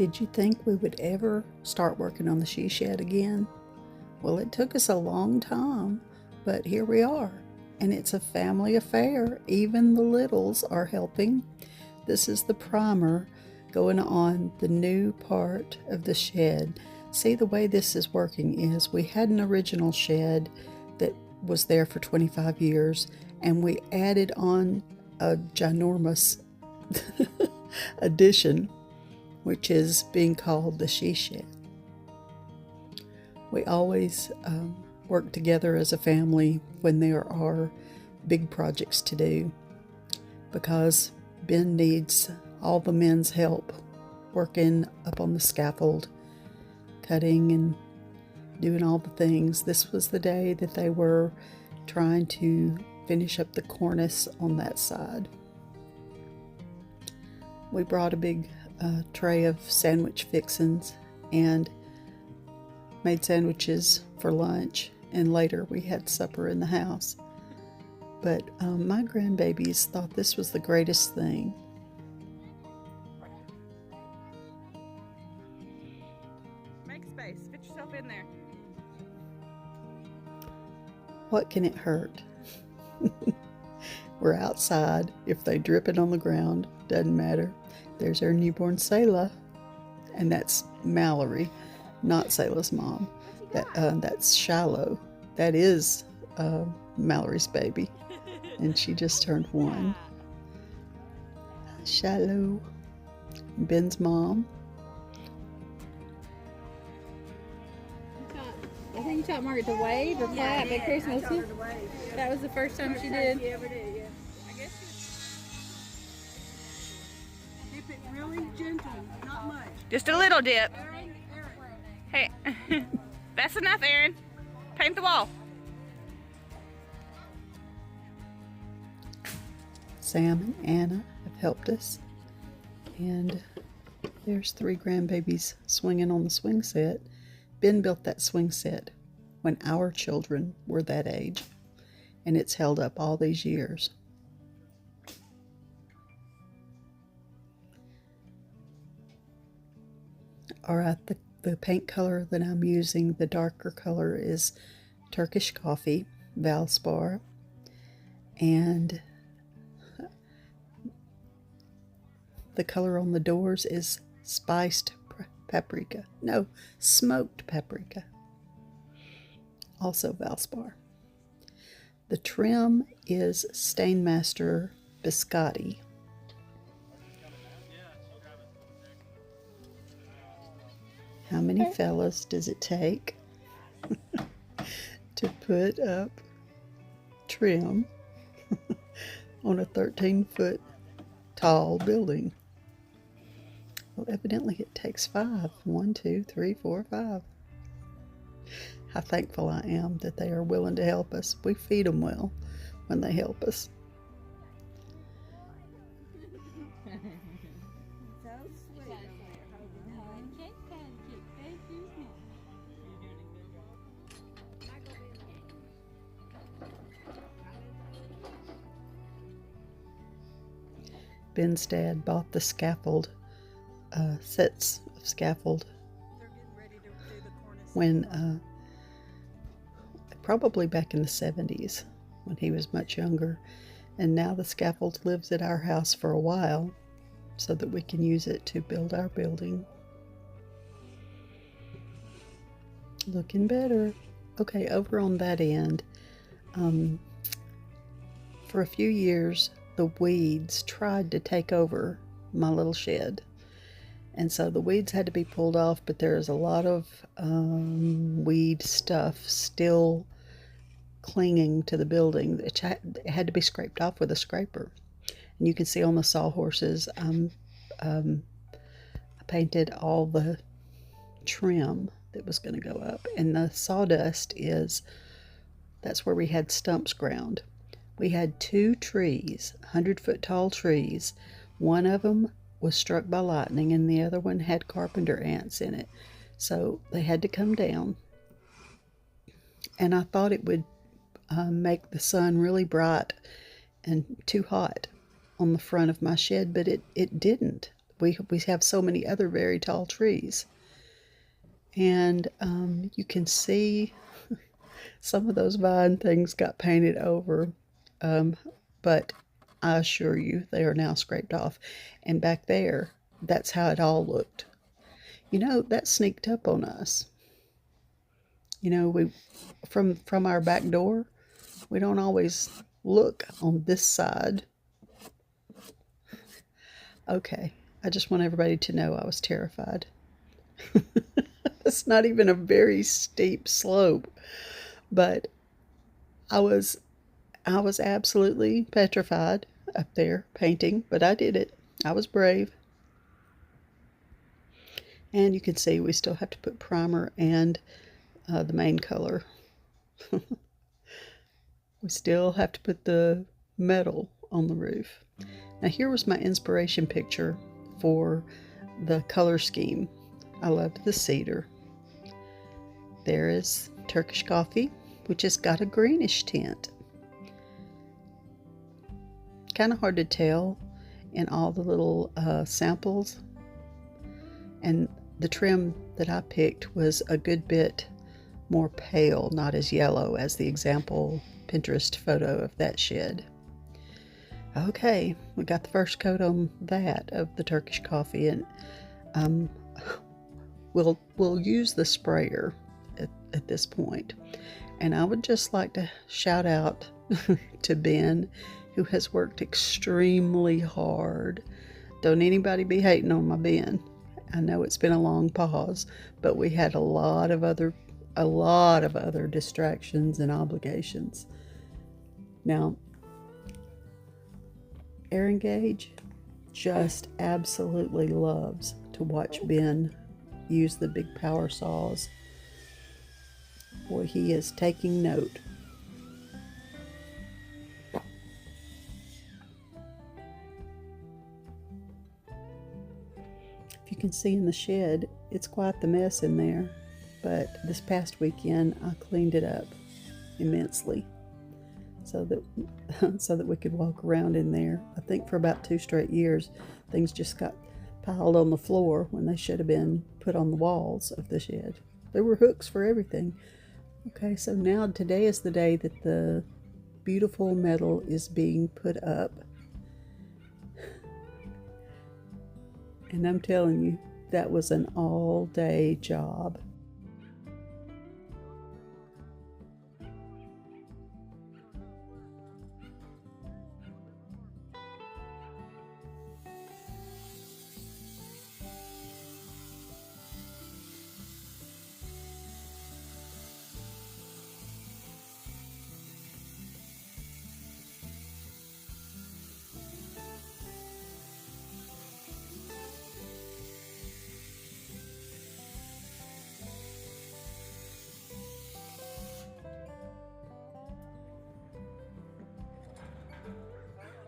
Did you think we would ever start working on the she shed again? Well, it took us a long time, but here we are. And it's a family affair. Even the littles are helping. This is the primer going on the new part of the shed. See, the way this is working is we had an original shed that was there for 25 years, and we added on a ginormous addition, which is being called the she shed. We always work together as a family when there are big projects to do, because Ben needs all the men's help working up on the scaffold, cutting and doing all the things. This was the day that they were trying to finish up the cornice on that side. We brought a big tray of sandwich fixins and made sandwiches for lunch, and later we had supper in the house. But my grandbabies thought this was the greatest thing. Make space, fit yourself in there. What can it hurt? We're outside. If they drip it on the ground, doesn't matter. There's our newborn Selah, and that's Mallory, not Selah's mom. That's Shiloh. That is Mallory's baby, and she just turned 1. Shiloh, Ben's mom. I think you taught Margaret to wave or clap at Christmas. That was the first time she did. She ever did, yeah. I guess dip it really gentle, not much. Just a little dip. Hey, that's enough, Aaron. Paint the wall. Sam and Anna have helped us, and there's 3 grandbabies swinging on the swing set. Ben built that swing set when our children were that age, and it's held up all these years. All right, the paint color that I'm using, the darker color, is Turkish Coffee, Valspar, and the color on the doors is spiced paprika. No, smoked paprika. Also Valspar. The trim is Stainmaster Biscotti. How many fellas does it take to put up trim on a 13-foot tall building? Well, evidently it takes 5. 1, 2, 3, 4, 5. How thankful I am that they are willing to help us. We feed them well when they help us. Ben's dad bought the scaffold, sets of scaffold, when probably back in the 70s when he was much younger, and now the scaffold lives at our house for a while so that we can use it to build our building. Looking better. Okay, over on that end, for a few years the weeds tried to take over my little shed, and so the weeds had to be pulled off, but there's a lot of weed stuff still clinging to the building. It had to be scraped off with a scraper. And you can see on the sawhorses, I painted all the trim that was going to go up, and the sawdust that's where we had stumps ground. We had 2 trees, 100-foot tall trees. One of them was struck by lightning, and the other one had carpenter ants in it. So they had to come down. And I thought it would make the sun really bright and too hot on the front of my shed, but it didn't. we have so many other very tall trees. And you can see some of those vine things got painted over, but I assure you they are now scraped off. And back there, that's how it all looked. You know, that sneaked up on us. You know, we from our back door, we don't always look on this side. Okay, I just want everybody to know I was terrified. It's not even a very steep slope, but I was I was absolutely petrified up there painting, but I did it. I was brave. And you can see we still have to put primer and the main color. We still have to put the metal on the roof. Now here was my inspiration picture for the color scheme. I loved the cedar. There is Turkish coffee, which has got a greenish tint. Kind of hard to tell in all the little samples. And the trim that I picked was a good bit more pale, not as yellow as the example Pinterest photo of that shed. Okay, we got the first coat on that of the Turkish coffee, and we'll use the sprayer at this point. And I would just like to shout out to Ben, who has worked extremely hard. Don't anybody be hating on my Ben. I know it's been a long pause, but we had a lot of other distractions and obligations. Now, Aaron Gage just absolutely loves to watch Ben use the big power saws. Boy, he is taking note. If you can see in the shed, it's quite the mess in there, but this past weekend I cleaned it up immensely so that we could walk around in there. I think for about 2 straight years things just got piled on the floor when they should have been put on the walls of the shed. There were hooks for everything. Okay, so now today is the day that the beautiful metal is being put up. And I'm telling you, that was an all-day job.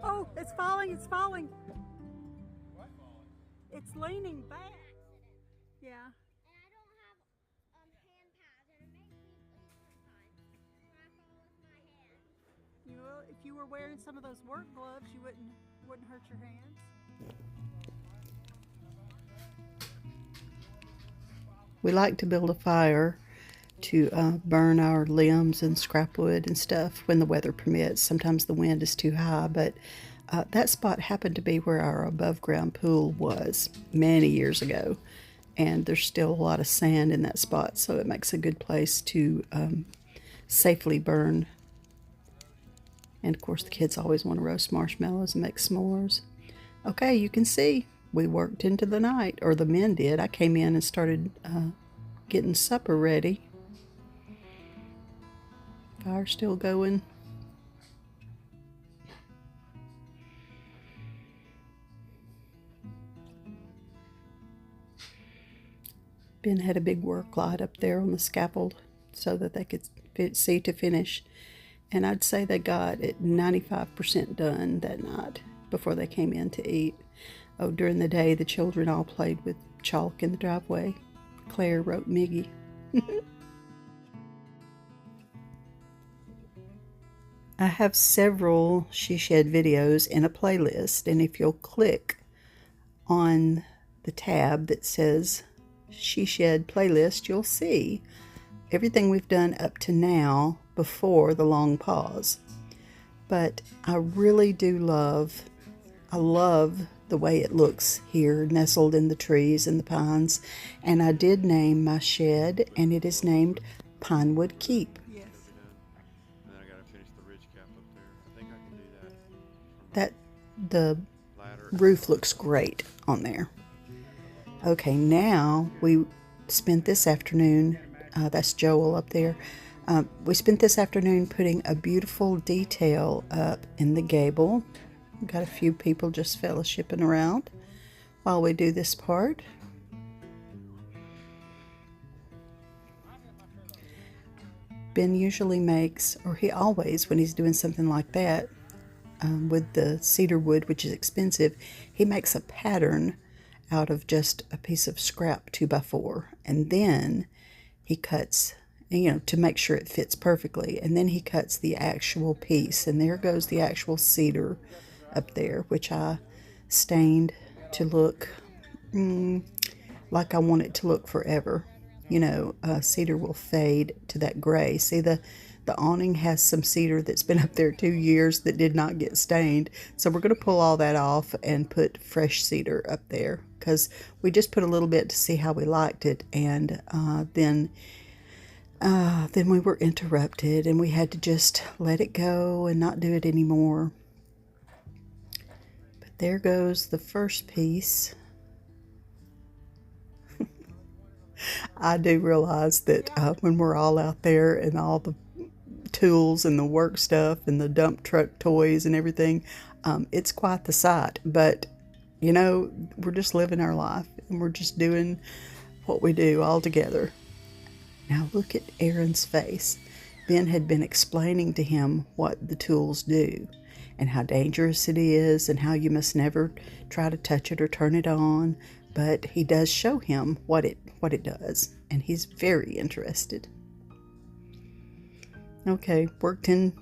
Oh, it's falling, it's falling. It's leaning back. Yeah. And I don't have hand pads, and it makes me bleed sometimes when I fall with my hands. You know, if you were wearing some of those work gloves, you wouldn't hurt your hands. We like to build a fire to burn our limbs and scrap wood and stuff when the weather permits. Sometimes the wind is too high, but that spot happened to be where our above ground pool was many years ago, and there's still a lot of sand in that spot, so it makes a good place to safely burn. And of course the kids always want to roast marshmallows and make s'mores. Okay, you can see we worked into the night, or the men did. I came in and started getting supper ready. Fire still going. Ben had a big work light up there on the scaffold so that they could see to finish. And I'd say they got it 95% done that night before they came in to eat. Oh, during the day, the children all played with chalk in the driveway. Claire wrote Miggy. I have several she shed videos in a playlist, and if you'll click on the tab that says She Shed Playlist, you'll see everything we've done up to now before the long pause. But I really do love the way it looks here, nestled in the trees and the pines. And I did name my shed, and it is named Pinewood Keep. Yes. And then I gotta finish the ridge cap up there. I think I can do that. The Ladder. roof looks great on there. Okay, now we spent this afternoon, that's Joel up there, we spent this afternoon putting a beautiful detail up in the gable. We've got a few people just fellowshipping around while we do this part. Ben usually makes, or he always, when he's doing something like that, with the cedar wood, which is expensive, he makes a pattern out of just a piece of scrap 2x4, and then he cuts, to make sure it fits perfectly, and then he cuts the actual piece, and there goes the actual cedar up there, which I stained to look like I want it to look forever. Cedar will fade to that gray. See, the awning has some cedar that's been up there 2 years that did not get stained. So we're going to pull all that off and put fresh cedar up there, because we just put a little bit to see how we liked it. And then we were interrupted, and we had to just let it go and not do it anymore. But there goes the first piece. I do realize that when we're all out there and all the tools and the work stuff and the dump truck toys and everything, it's quite the sight. But we're just living our life, and we're just doing what we do all together. Now look at Aaron's face. Ben had been explaining to him what the tools do and how dangerous it is and how you must never try to touch it or turn it on, but he does show him what it does, and he's very interested. Okay, worked in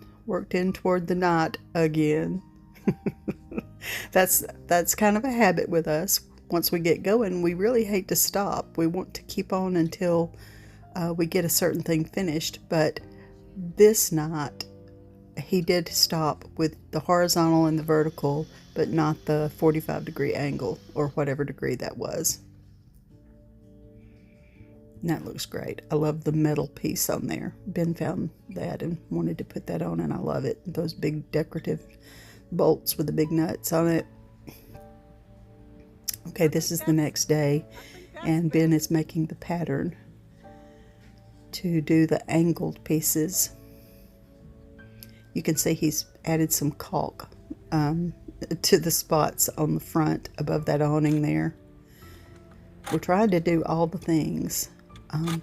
toward the night again. That's kind of a habit with us. Once we get going, we really hate to stop. We want to keep on until we get a certain thing finished. But this night, he did stop with the horizontal and the vertical, but not the 45-degree angle, or whatever degree that was. And that looks great. I love the metal piece on there. Ben found that and wanted to put that on, and I love it. Those big decorative bolts with the big nuts on it. Okay, this is the next day, and Ben is making the pattern to do the angled pieces. You can see he's added some caulk to the spots on the front above that awning there. We're trying to do all the things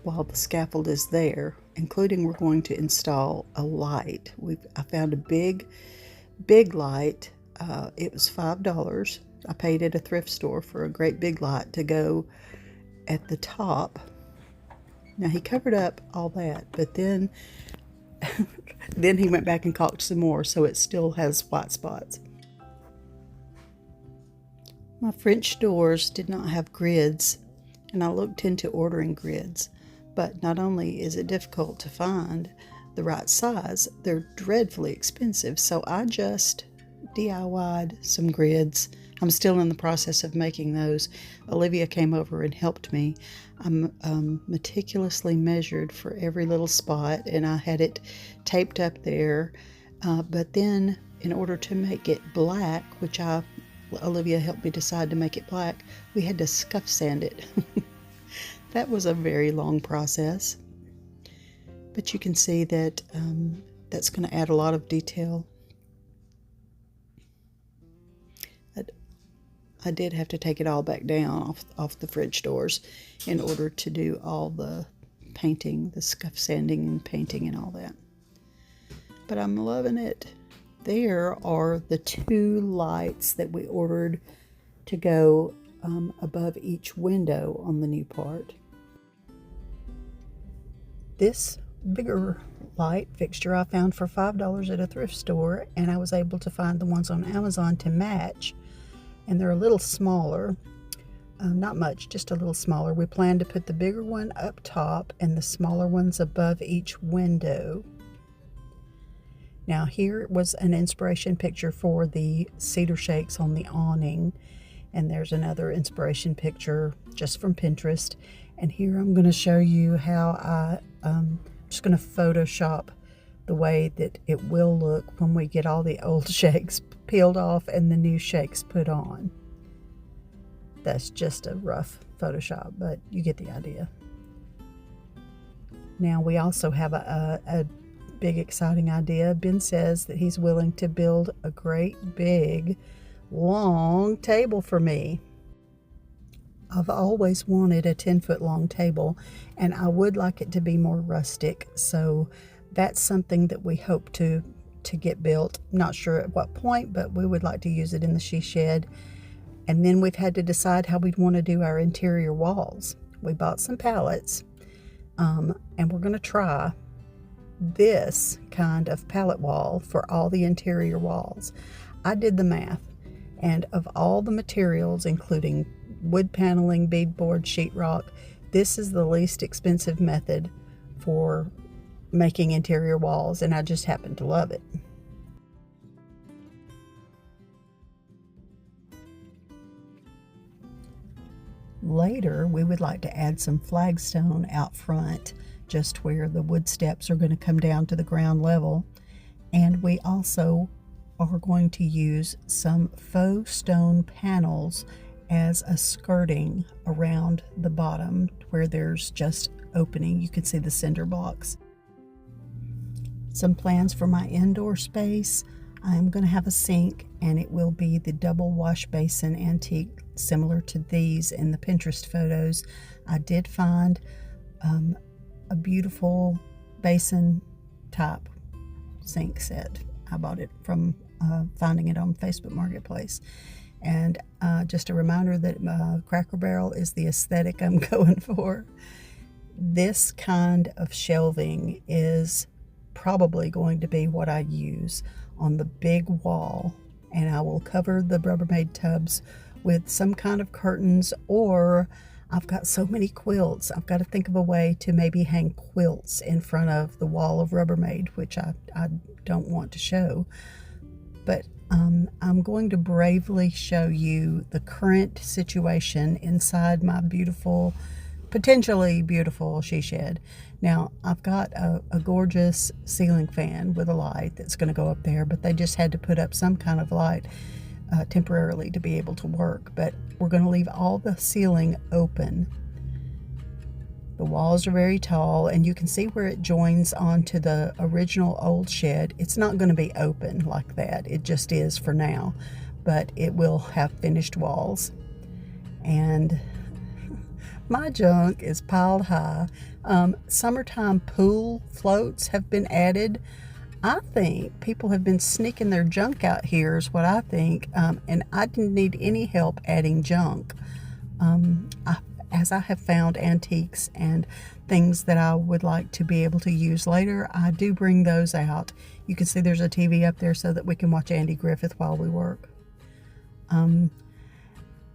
while the scaffold is there, including we're going to install a light. I found a big light. It was $5. I paid at a thrift store for a great big light to go at the top. Now he covered up all that, but then then he went back and caulked some more, so it still has white spots. My French doors did not have grids, and I looked into ordering grids, but not only is it difficult to find the right size, they're dreadfully expensive, so I just DIY'd some grids. I'm still in the process of making those. Olivia came over and helped me. I'm meticulously measured for every little spot, and I had it taped up there. But then, in order to make it black, which Olivia helped me decide to make it black, we had to scuff sand it. That was a very long process. But you can see that that's going to add a lot of detail. I did have to take it all back down off the French doors in order to do all the painting, the scuff sanding and painting and all that. But I'm loving it. There are the 2 lights that we ordered to go above each window on the new part. This bigger light fixture I found for $5 at a thrift store, and I was able to find the ones on Amazon to match. and they're a little smaller. Not much, just a little smaller. We plan to put the bigger one up top and the smaller ones above each window. Now here was an inspiration picture for the cedar shakes on the awning, and there's another inspiration picture just from Pinterest. And here I'm going to show you how I'm just going to Photoshop the way that it will look when we get all the old shakes peeled off and the new shakes put on. That's just a rough Photoshop, but you get the idea. Now we also have a big exciting idea. Ben says that he's willing to build a great big long table for me. I've always wanted a 10-foot long table, and I would like it to be more rustic, so that's something that we hope to get built. Not sure at what point, but we would like to use it in the she shed. And then we've had to decide how we'd want to do our interior walls. We bought some pallets, and we're going to try this kind of pallet wall for all the interior walls. I did the math, and of all the materials, including wood paneling, beadboard, sheetrock, this is the least expensive method for making interior walls, and I just happen to love it. Later, we would like to add some flagstone out front, just where the wood steps are going to come down to the ground level. And we also are going to use some faux stone panels as a skirting around the bottom where there's just opening. You can see the cinder blocks. Some plans for my indoor space. I'm going to have a sink, and it will be the double wash basin antique, similar to these in the Pinterest photos. I did find a beautiful basin type sink set. I bought it from finding it on Facebook Marketplace. And just a reminder that Cracker Barrel is the aesthetic I'm going for. This kind of shelving is probably going to be what I use on the big wall, and I will cover the Rubbermaid tubs with some kind of curtains, or I've got so many quilts, I've got to think of a way to maybe hang quilts in front of the wall of Rubbermaid, which I don't want to show. But I'm going to bravely show you the current situation inside my beautiful, potentially beautiful she shed. Now, I've got a gorgeous ceiling fan with a light that's going to go up there, but they just had to put up some kind of light temporarily to be able to work. But we're going to leave all the ceiling open. The walls are very tall, and you can see where it joins onto the original old shed. It's not going to be open like that. It just is for now, but it will have finished walls. And my junk is piled high. Summertime pool floats have been added. I think people have been sneaking their junk out here is what I think, and I didn't need any help adding junk. As I have found antiques and things that I would like to be able to use later, I do bring those out. You can see there's a TV up there so that we can watch Andy Griffith while we work.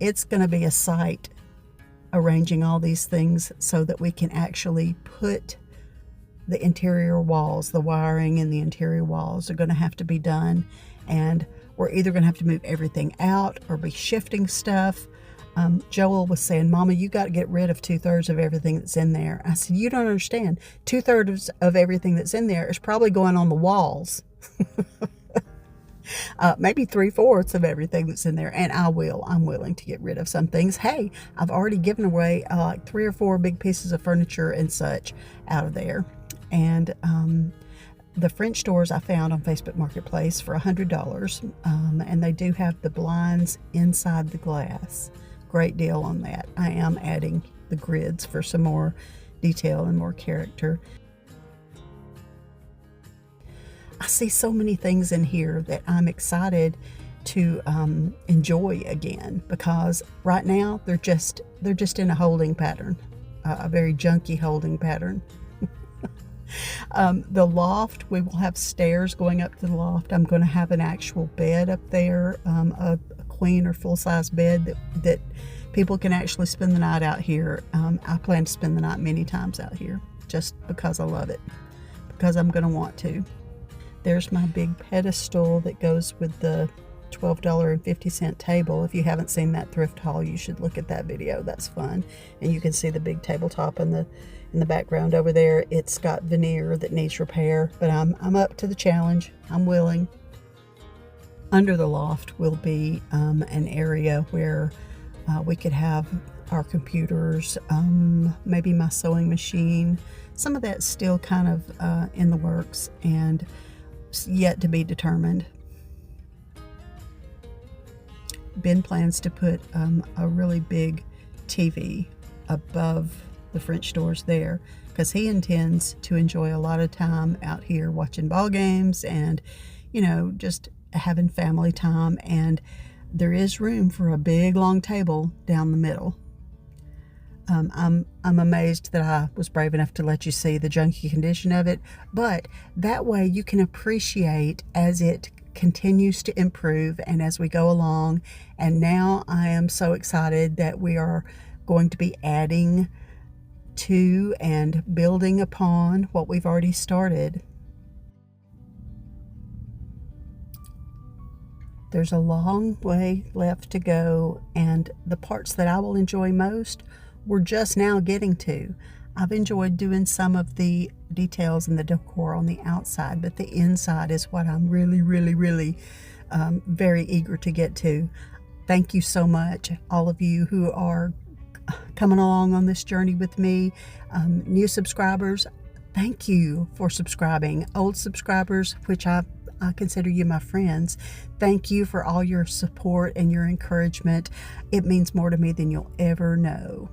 It's going to be a sight arranging all these things so that we can actually put the interior walls, the wiring in the interior walls are going to have to be done, and we're either going to have to move everything out or be shifting stuff. Joel was saying, Mama, you got to get rid of 2/3 of everything that's in there. I said, you don't understand. 2/3 of everything that's in there is probably going on the walls. Maybe 3/4 of everything that's in there, and I'm willing to get rid of some things. Hey, I've already given away like 3 or 4 big pieces of furniture and such out of there. And the French doors I found on Facebook Marketplace for $100, and they do have the blinds inside the glass. Great deal on that. I am adding the grids for some more detail and more character. I see so many things in here that I'm excited to enjoy again, because right now they're just in a holding pattern, a very junky holding pattern. The loft, we will have stairs going up to the loft. I'm going to have an actual bed up there, a queen or full-size bed that people can actually spend the night out here. I plan to spend the night many times out here just because I love it, because I'm going to want to. There's my big pedestal that goes with the $12.50 table. If you haven't seen that thrift haul, you should look at that video. That's fun. And you can see the big tabletop in the background over there. It's got veneer that needs repair, but I'm up to the challenge. I'm willing. Under the loft will be an area where we could have our computers, maybe my sewing machine. Some of that's still kind of in the works and yet to be determined. Ben plans to put a really big TV above the French doors there because he intends to enjoy a lot of time out here watching ball games and, you know, just having family time. And there is room for a big long table down the middle. I'm amazed that I was brave enough to let you see the junky condition of it, but that way you can appreciate as it continues to improve and as we go along. And now I am so excited that we are going to be adding to and building upon what we've already started. There's a long way left to go, and the parts that I will enjoy most we're just now getting to. I've enjoyed doing some of the details and the decor on the outside, but the inside is what I'm really very eager to get to. Thank you so much, all of you who are coming along on this journey with me. New subscribers, thank you for subscribing. Old subscribers, which I consider you my friends, thank you for all your support and your encouragement. It means more to me than you'll ever know.